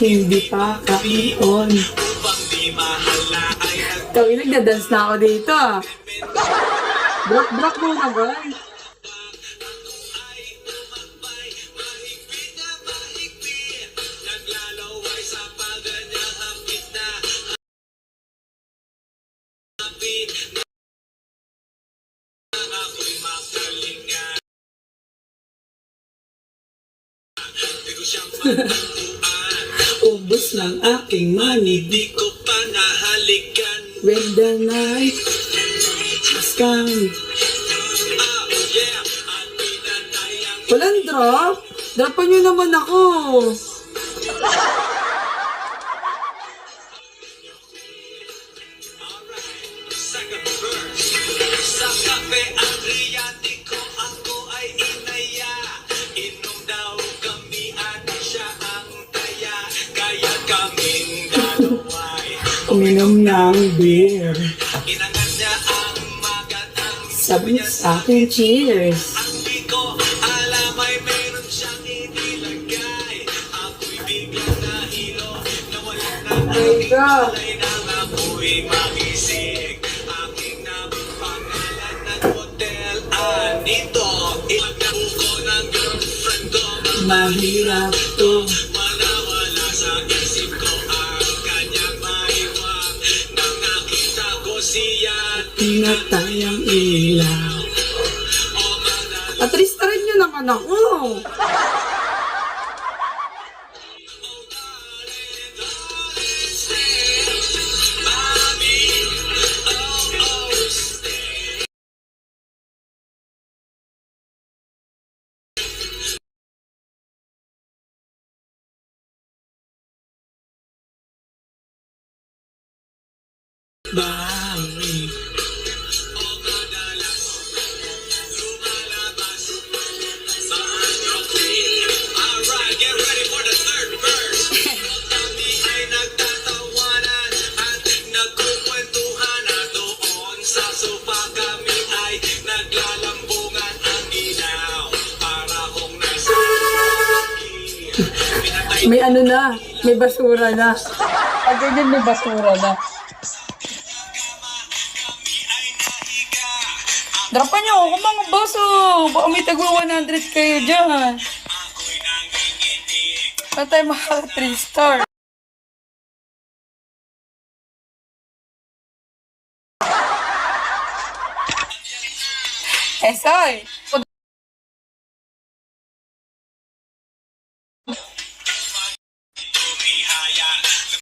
hindi pa kaon. Kami nagdadance na ako dito ah. Block muna guys. Ubus ng aking money, di ko pa nahalikan. When the night has come. Walang drop? Dropan nyo naman ako. Sa kape ang riyatiko ako ay inaya. Inom daw kami at siya ang taya. Kaya kaming dalaway Uminom ng beer. inangat niya ang magatang. Sabi niya sa akin, cheers. Ang di ko alam ay meron siyang inilagay. Ako'y biglang nahilo. Nawalan ng aking God. alay nang ako'y magising. Aking napangalan ng hotel Anito. Ipagnabuko ng girlfriend ko. Mahirap to. Manawala sa isip ko ang kanyang maiwag. Nang nakita ko siya, Pinatay ang ilaw. o madala. Atrista rin nyo naman ako. Bawi. Alright, get ready for the third verse. Kami ay nagtatawanan at nagkukwentuhan na doon sa sofa kami ay naglalambungan ang ilaw. Para kung nasa pinatay May ano na, may basura na. Pag ganyan may basura na. Dropan nyo ako mga boso. Baka may tagwa 100 kayo dyan. Saan tayo maka 3 star? Esoy!